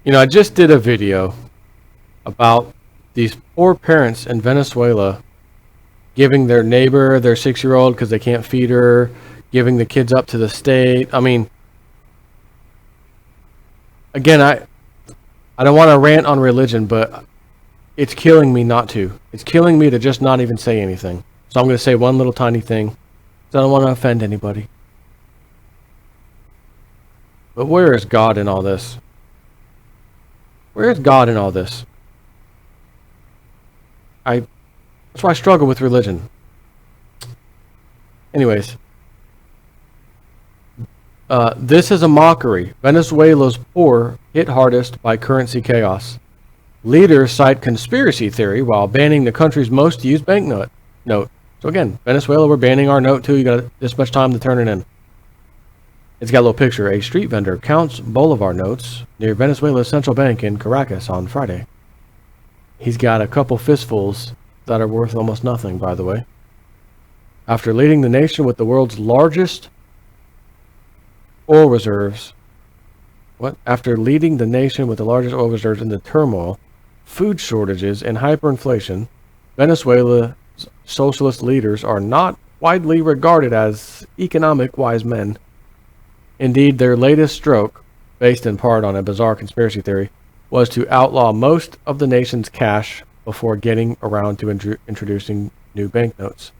I just did a video about these poor parents in Venezuela giving their neighbor their 6-year-old because they can't feed her, giving the kids up to the state. I mean, again, I don't want to rant on religion, but it's killing me not to. It's killing me to just not even say anything. So I'm going to say one little tiny thing. I don't want to offend anybody. But where is God in all this? Where is God in all this? That's why I struggle with religion. Anyways. This is a mockery. Venezuela's poor hit hardest by currency chaos. Leaders cite conspiracy theory while banning the country's most used banknote. So again, Venezuela, we're banning our note too. You got this much time to turn it in. It's got a little picture. A street vendor counts Bolivar notes near Venezuela's central bank in Caracas on Friday. He's got a couple fistfuls that are worth almost nothing, by the way. After leading the nation with the world's largest oil reserves, After leading the nation with the largest oil reserves in the turmoil, food shortages, and hyperinflation, Venezuela's socialist leaders are not widely regarded as economic wise men. Indeed, their latest stroke, based in part on a bizarre conspiracy theory, was to outlaw most of the nation's cash before getting around to introducing new banknotes.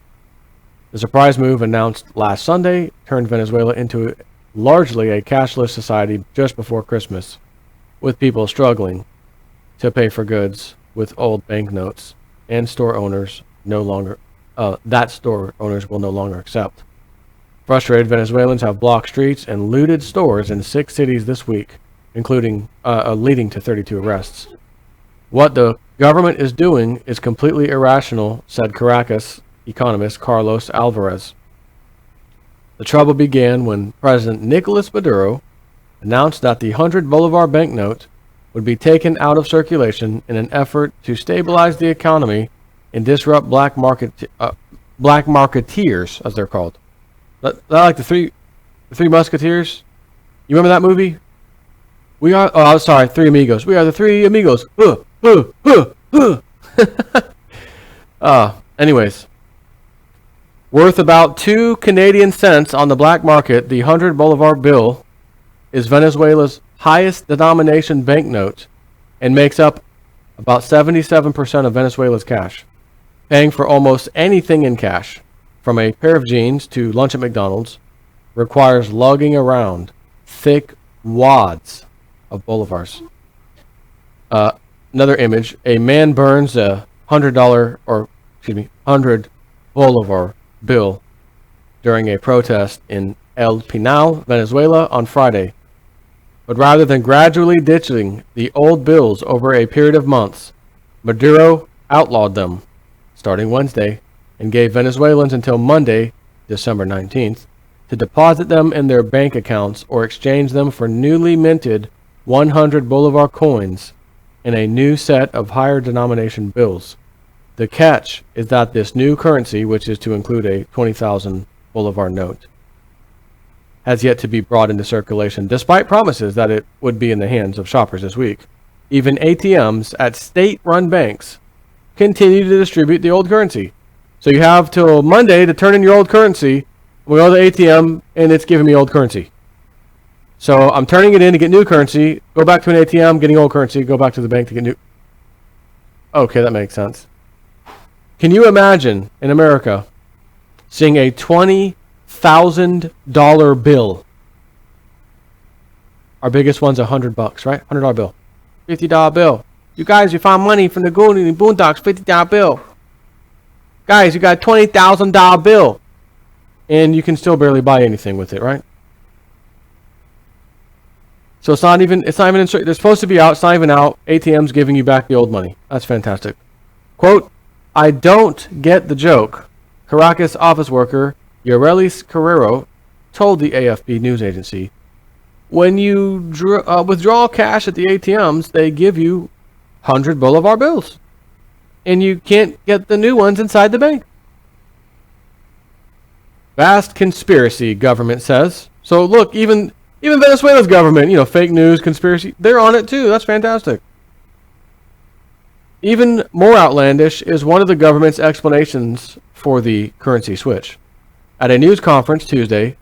The surprise move announced last Sunday turned Venezuela into largely a cashless society just before Christmas, with people struggling to pay for goods with old banknotes, and store owners will no longer accept. Frustrated Venezuelans have blocked streets and looted stores in 6 cities this week, including leading to 32 arrests. What the government is doing is completely irrational, said Caracas economist Carlos Alvarez. The trouble began when President Nicolas Maduro announced that the 100 Bolivar banknote would be taken out of circulation in an effort to stabilize the economy and disrupt black marketeers, as they're called. That like the three Musketeers? You remember that movie? Three Amigos. We are the Three Amigos. Anyways. Worth about 2 Canadian cents on the black market, the 100 Bolivar bill is Venezuela's highest denomination banknote and makes up about 77% of Venezuela's cash. Paying for almost anything in cash, from a pair of jeans to lunch at McDonald's, requires lugging around thick wads of Bolivars. Another image, a man burns a $100 Bolivar bill during a protest in El Pinal, Venezuela on Friday. But rather than gradually ditching the old bills over a period of months, Maduro outlawed them starting Wednesday and gave Venezuelans until Monday, December 19th, to deposit them in their bank accounts or exchange them for newly minted 100 Bolivar coins in a new set of higher denomination bills. The catch is that this new currency, which is to include a 20,000 Bolivar note, has yet to be brought into circulation, despite promises that it would be in the hands of shoppers this week. Even ATMs at state-run banks continue to distribute the old currency. So you have till Monday to turn in your old currency. We go to the ATM, and it's giving me old currency. So I'm turning it in to get new currency, go back to an ATM, getting old currency, go back to the bank to get new. Okay, that makes sense. Can you imagine in America seeing a $20,000 bill? Our biggest one's $100, right? $100 bill. $50 bill. You guys, you found money from the Boondocks, $50 bill. Guys, you got a $20,000 bill. And you can still barely buy anything with it, right? So it's not even they're supposed to be out, it's not even out. ATM's giving you back the old money. That's fantastic. Quote, I don't get the joke. Caracas office worker Yarelis Carrero told the AFP news agency, when you withdraw cash at the ATMs, they give you 100 Bolivar bills. And you can't get the new ones inside the bank. Vast conspiracy, government says. So look, even Even Venezuela's government, fake news, conspiracy, they're on it too. That's fantastic. Even more outlandish is one of the government's explanations for the currency switch. At a news conference Tuesday,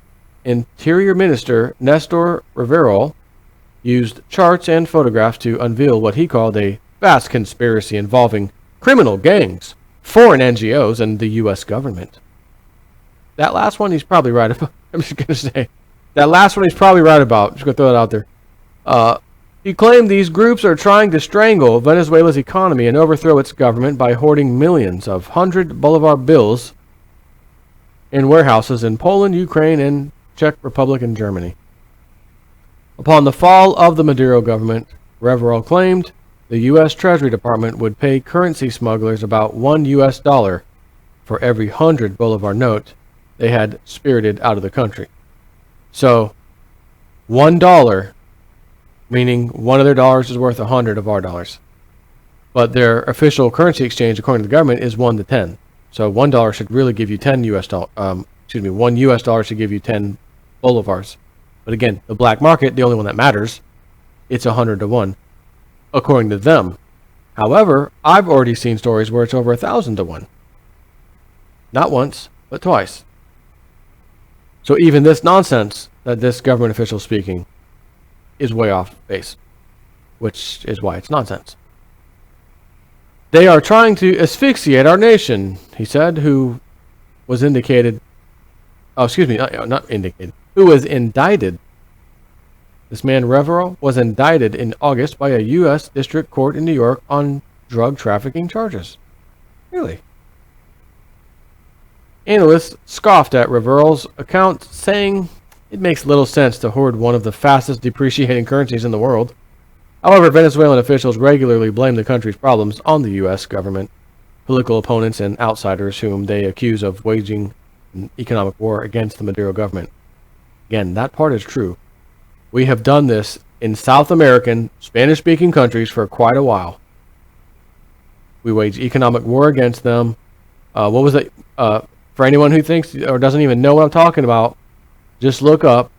Interior Minister Nestor Rivero used charts and photographs to unveil what he called a vast conspiracy involving criminal gangs, foreign NGOs, and the U.S. government. That last one he's probably right about. I'm just going to say. That last one he's probably right about. Just going to throw that out there. He claimed these groups are trying to strangle Venezuela's economy and overthrow its government by hoarding millions of 100 Bolivar bills in warehouses in Poland, Ukraine, and Czech Republic and Germany. Upon the fall of the Maduro government, Rivero claimed the U.S. Treasury Department would pay currency smugglers about $1 for every 100 Bolivar note they had spirited out of the country. So, $1, meaning one of their dollars is worth 100 of our dollars. But their official currency exchange, according to the government, is 1 to 10. So $1 should really give you 10 US dollars. $1 US should give you 10 bolivars. But again, the black market, the only one that matters, it's 100 to 1, according to them. However, I've already seen stories where it's over 1,000 to 1. Not once, but twice. So even this nonsense that this government official is speaking is way off base, which is why it's nonsense. They are trying to asphyxiate our nation, he said, who was indicted. Who was indicted. This man Rivero was indicted in August by a U.S. District Court in New York on drug trafficking charges. Really? Analysts scoffed at Rivero's account, saying it makes little sense to hoard one of the fastest depreciating currencies in the world. However, Venezuelan officials regularly blame the country's problems on the U.S. government, political opponents, and outsiders whom they accuse of waging an economic war against the Maduro government. Again, that part is true. We have done this in South American, Spanish-speaking countries for quite a while. We wage economic war against them. What was it? For anyone who thinks or doesn't even know what I'm talking about, just look up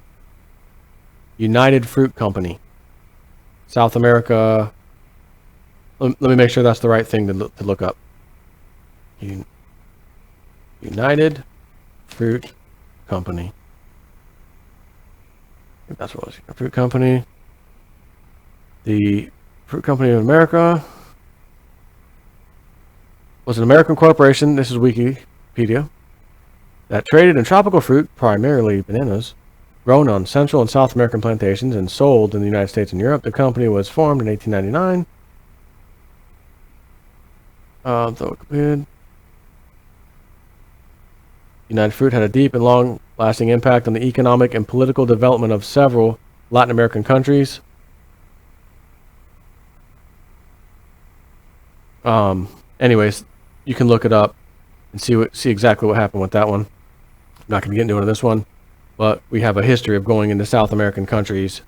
United Fruit Company. South America. Let me make sure that's the right thing to look up. United Fruit Company. I think that's what it was. Fruit Company. The Fruit Company of America was an American corporation. This is Wikipedia. That traded in tropical fruit, primarily bananas, grown on Central and South American plantations and sold in the United States and Europe. The company was formed in 1899. United Fruit had a deep and long-lasting impact on the economic and political development of several Latin American countries. Anyways, you can look it up and see exactly what happened with that one. I'm not going to get into it in this one, but we have a history of going into South American countries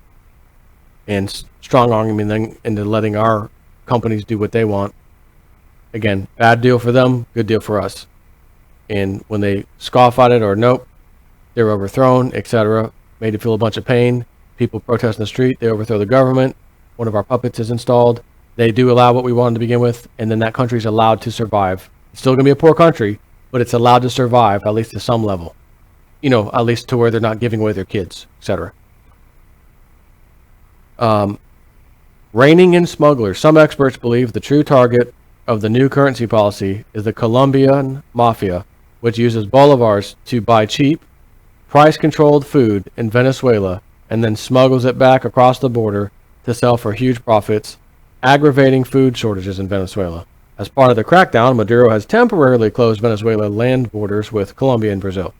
and strong-arming them into letting our companies do what they want. Again, bad deal for them, good deal for us. And when they scoff at it or nope, they're overthrown, etc., made to feel a bunch of pain. People protest in the street, they overthrow the government. One of our puppets is installed. They do allow what we wanted to begin with, and then that country's allowed to survive. It's still going to be a poor country, but it's allowed to survive, at least to some level. At least to where they're not giving away their kids, etc. Reining in smugglers. Some experts believe the true target of the new currency policy is the Colombian mafia, which uses bolivars to buy cheap, price-controlled food in Venezuela and then smuggles it back across the border to sell for huge profits, aggravating food shortages in Venezuela. As part of the crackdown, Maduro has temporarily closed Venezuela land borders with Colombia and Brazil.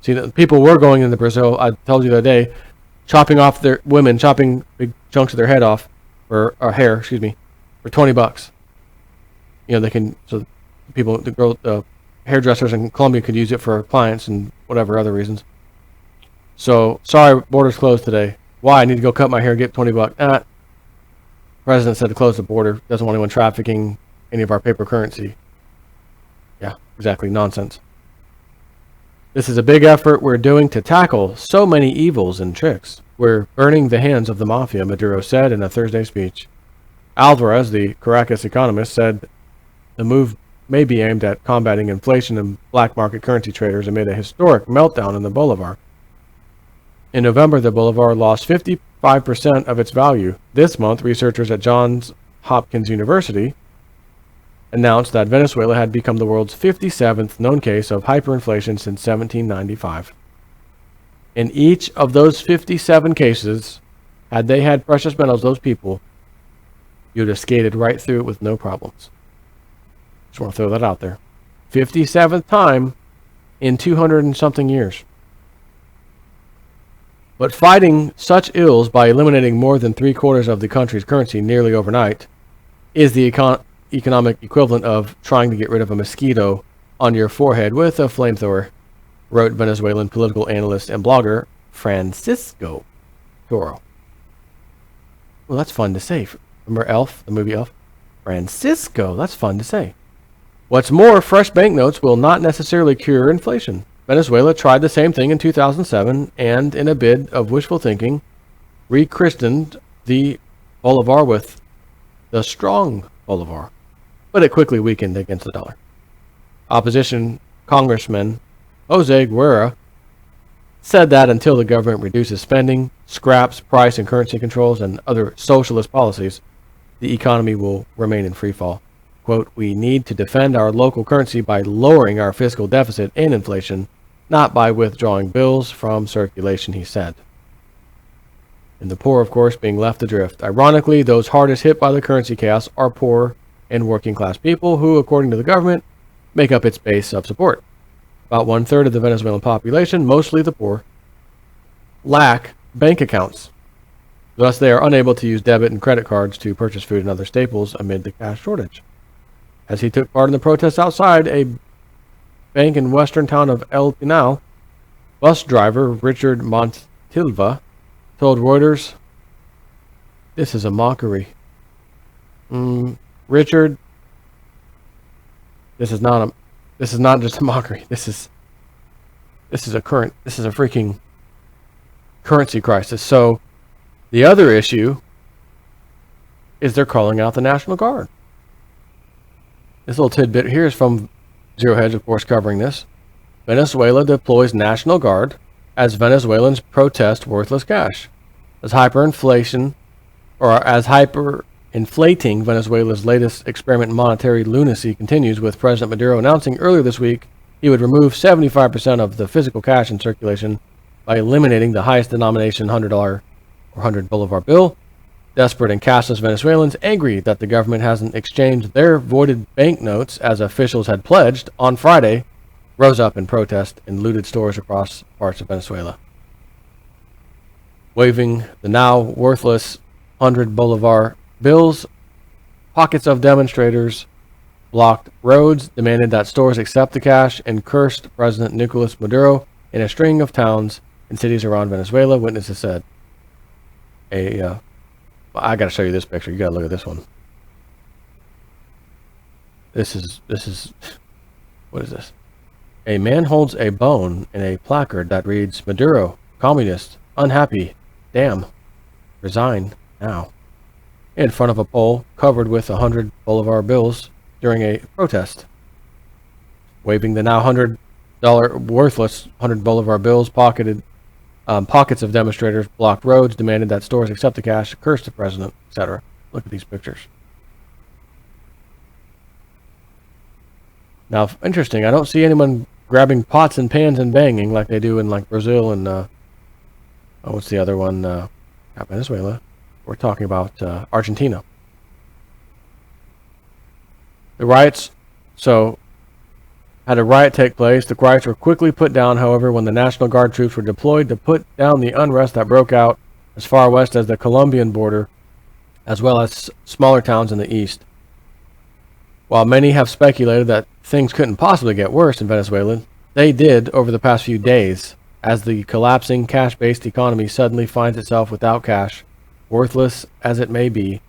See, the people were going into Brazil, I told you the other day, chopping big chunks of their head off, or hair, for $20. The hairdressers in Colombia could use it for clients and whatever other reasons. So, sorry, borders closed today. Why? I need to go cut my hair, get $20. President said to close the border. Doesn't want anyone trafficking any of our paper currency. Yeah, exactly. Nonsense. This is a big effort we're doing to tackle so many evils and tricks. We're burning the hands of the mafia, Maduro said in a Thursday speech. Alvarez, the Caracas economist, said the move may be aimed at combating inflation and black market currency traders amid a historic meltdown in the bolivar. In November, the bolivar lost 55% of its value. This month, researchers at Johns Hopkins University announced that Venezuela had become the world's 57th known case of hyperinflation since 1795. In each of those 57 cases, had they had precious metals, those people, you'd have skated right through it with no problems. Just want to throw that out there. 57th time in 200 and something years. But fighting such ills by eliminating more than 3/4 of the country's currency nearly overnight is the economic equivalent of trying to get rid of a mosquito on your forehead with a flamethrower, wrote Venezuelan political analyst and blogger Francisco Toro. Well, that's fun to say. Remember Elf, the movie Elf? Francisco, that's fun to say. What's more, fresh banknotes will not necessarily cure inflation. Venezuela tried the same thing in 2007 and, in a bid of wishful thinking, rechristened the bolivar with the strong bolivar, but it quickly weakened against the dollar. Opposition Congressman Jose Guerra said that until the government reduces spending, scraps price and currency controls, and other socialist policies, the economy will remain in free fall. Quote, we need to defend our local currency by lowering our fiscal deficit and inflation, not by withdrawing bills from circulation, he said. And the poor, of course, being left adrift. Ironically, those hardest hit by the currency chaos are poor and working class people who, according to the government, make up its base of support. About 1/3 of the Venezuelan population, mostly the poor, lack bank accounts. Thus, they are unable to use debit and credit cards to purchase food and other staples amid the cash shortage. As he took part in the protests outside a bank in western town of El Pinal, bus driver Richard Montilva told Reuters, "This is a mockery. Richard, this is not just a mockery. This is a freaking currency crisis." So the other issue is they're calling out the National Guard. This little tidbit here is from Zero Hedge, of course, covering this. Venezuela deploys National Guard as Venezuelans protest worthless cash. As hyperinflating Venezuela's latest experiment in monetary lunacy continues, with President Maduro announcing earlier this week he would remove 75% of the physical cash in circulation by eliminating the highest denomination $100 or 100 bolivar bill. Desperate and cashless Venezuelans, angry that the government hasn't exchanged their voided banknotes as officials had pledged on Friday, rose up in protest and looted stores across parts of Venezuela. Waving the now worthless 100 bolivar bills, pockets of demonstrators blocked roads, demanded that stores accept the cash, and cursed President Nicolas Maduro in a string of towns and cities around Venezuela, witnesses said. I gotta show you this picture. You gotta look at this one. This is, what is this? A man holds a bone in a placard that reads, Maduro, communist, unhappy, damn, resign now, in front of a pole covered with 100 bolivar bills during a protest. Waving the now $100 worthless 100 bolivar bills, pockets of demonstrators blocked roads, demanded that stores accept the cash, cursed the president, etc. Look at these pictures. Now, interesting, I don't see anyone grabbing pots and pans and banging like they do in like Brazil and what's the other one? Not Venezuela. We're talking about Argentina. The riots, had a riot take place. The riots were quickly put down, however, when the National Guard troops were deployed to put down the unrest that broke out as far west as the Colombian border, as well as smaller towns in the east. While many have speculated that things couldn't possibly get worse in Venezuela, they did over the past few days, as the collapsing cash-based economy suddenly finds itself without cash. Worthless as it may be,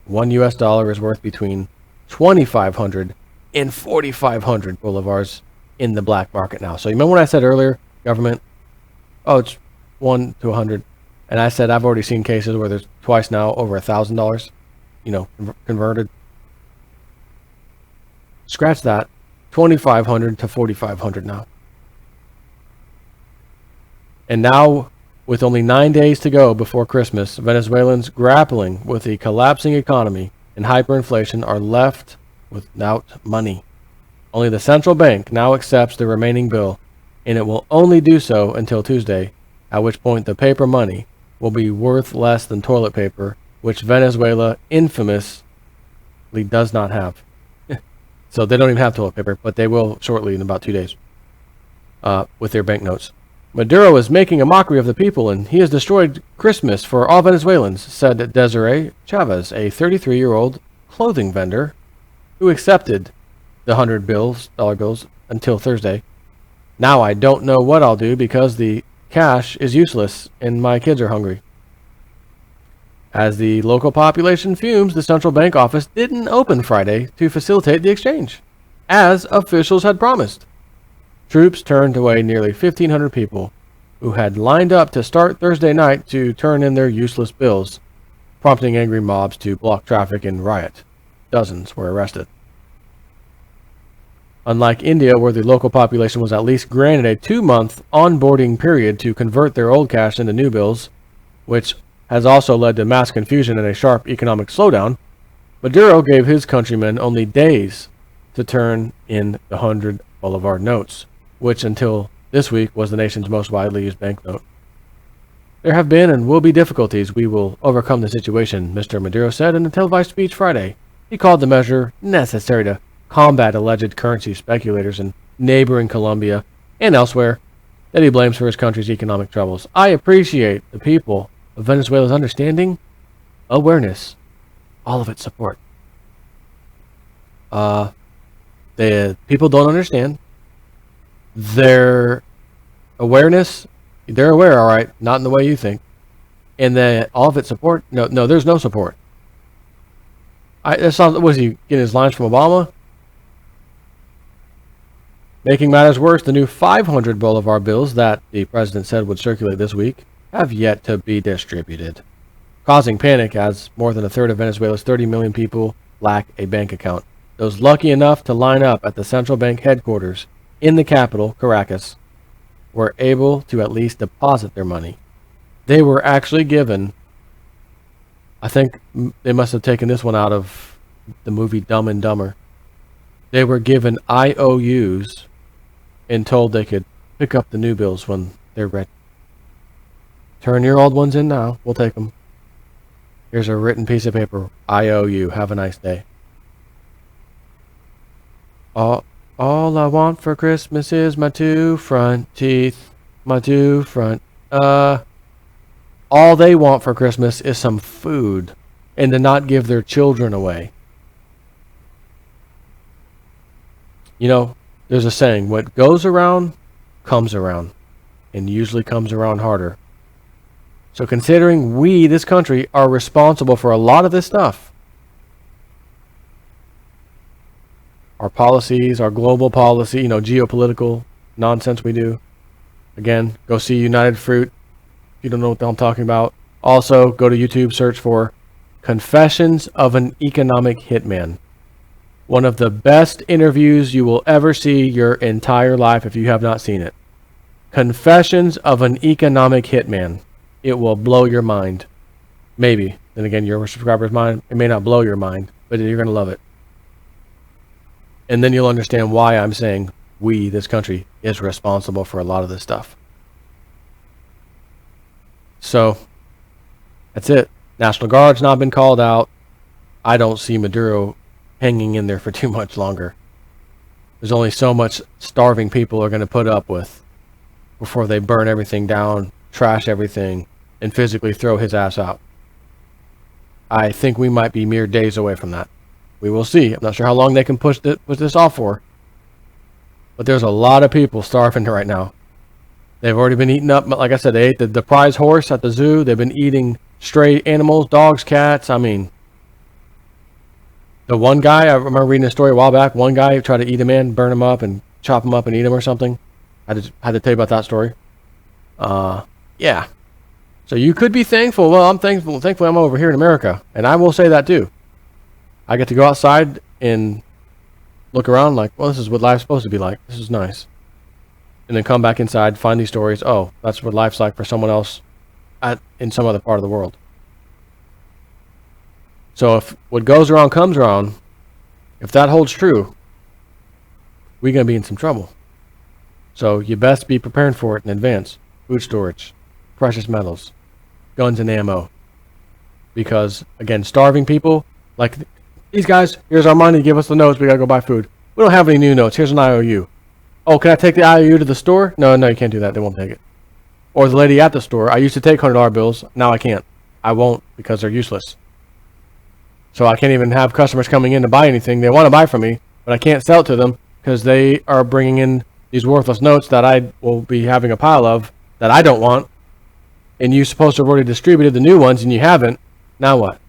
$1 is worth between 2,500 and 4,500 bolivars in the black market now. So you remember when I said earlier, government, it's 1 to 100. And I said I've already seen cases where there's twice now over $1,000, converted. Scratch that, 2,500 to 4,500 now. And now, with only 9 days to go before Christmas, Venezuelans grappling with a collapsing economy and hyperinflation are left without money. Only the central bank now accepts the remaining bill, and it will only do so until Tuesday, at which point the paper money will be worth less than toilet paper, which Venezuela infamously does not have. So they don't even have toilet paper, but they will shortly in about 2 days with their banknotes. Maduro is making a mockery of the people, and he has destroyed Christmas for all Venezuelans, said Desiree Chavez, a 33-year-old clothing vendor who accepted the $100 bills until Thursday. Now I don't know what I'll do because the cash is useless and my kids are hungry. As the local population fumes, the central bank office didn't open Friday to facilitate the exchange, as officials had promised. Troops turned away nearly 1,500 people who had lined up to start Thursday night to turn in their useless bills, prompting angry mobs to block traffic and riot. Dozens were arrested. Unlike India, where the local population was at least granted a 2-month onboarding period to convert their old cash into new bills, which has also led to mass confusion and a sharp economic slowdown, Maduro gave his countrymen only days to turn in the 100 Bolivar notes, which until this week was the nation's most widely used banknote. There have been and will be difficulties. We will overcome the situation, Mr. Maduro said in a televised speech Friday. He called the measure necessary to combat alleged currency speculators in neighboring Colombia and elsewhere that he blames for his country's economic troubles. I appreciate the people of Venezuela's understanding, awareness, all of its support. The people don't understand. Their awareness, they're aware, all right, not in the way you think. And then all of its support, no, there's no support. Was he getting his lines from Obama? Making matters worse, the new 500 Bolivar bills that the president said would circulate this week have yet to be distributed, causing panic as more than a third of Venezuela's 30 million people lack a bank account. Those lucky enough to line up at the central bank headquarters in the capital, Caracas, were able to at least deposit their money. They were actually given, I think they must have taken this one out of the movie Dumb and Dumber. They were given IOUs and told they could pick up the new bills when they're ready. Turn your old ones in now. We'll take them. Here's a written piece of paper. IOU. Have a nice day. All I want for Christmas is my 2 front teeth. My 2 front. All they want for Christmas is some food and to not give their children away. You know, there's a saying, what goes around comes around, and usually comes around harder. So considering we, this country, are responsible for a lot of this stuff, our policies, our global policy, geopolitical nonsense we do. Again, go see United Fruit if you don't know what I'm talking about. Also, go to YouTube, search for Confessions of an Economic Hitman. One of the best interviews you will ever see your entire life if you have not seen it. Confessions of an Economic Hitman. It will blow your mind. Maybe. Then again, your subscriber's mind, it may not blow your mind, but you're going to love it. And then you'll understand why I'm saying we, this country, is responsible for a lot of this stuff. So, that's it. National Guard's not been called out. I don't see Maduro hanging in there for too much longer. There's only so much starving people are going to put up with before they burn everything down, trash everything, and physically throw his ass out. I think we might be mere days away from that. We will see. I'm not sure how long they can push this off for. But there's a lot of people starving right now. They've already been eating up, like I said, they ate the prize horse at the zoo. They've been eating stray animals, dogs, cats. I mean, the one guy, I remember reading a story a while back, one guy tried to eat a man, burn him up, and chop him up and eat him or something. I had to tell you about that story. Yeah. So you could be thankful. Well, I'm thankful. Thankfully, I'm over here in America, and I will say that too. I get to go outside and look around like, well, this is what life's supposed to be like. This is nice. And then come back inside, find these stories. Oh, that's what life's like for someone else in some other part of the world. So if what goes around comes around, if that holds true, we're going to be in some trouble. So you best be preparing for it in advance. Food storage, precious metals, guns and ammo. Because, again, starving people, like these guys, here's our money, give us the notes, we got to go buy food. We don't have any new notes, here's an IOU. Oh, can I take the IOU to the store? No, you can't do that, they won't take it. Or the lady at the store, I used to take $100 bills, now I can't. I won't because they're useless. So I can't even have customers coming in to buy anything. They want to buy from me, but I can't sell it to them because they are bringing in these worthless notes that I will be having a pile of that I don't want. And you're supposed to have already distributed the new ones and you haven't. Now what?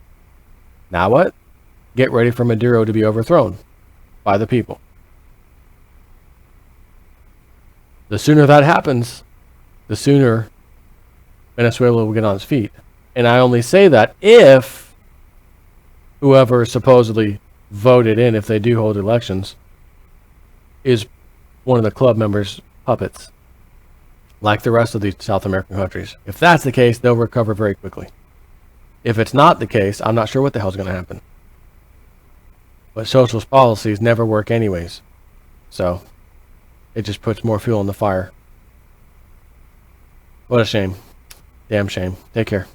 Now what? Get ready for Maduro to be overthrown by the people. The sooner that happens, the sooner Venezuela will get on its feet. And I only say that if whoever supposedly voted in, if they do hold elections, is one of the club members' puppets, like the rest of these South American countries. If that's the case, they'll recover very quickly. If it's not the case, I'm not sure what the hell's going to happen. But socialist policies never work anyways. So it just puts more fuel on the fire. What a shame. Damn shame. Take care.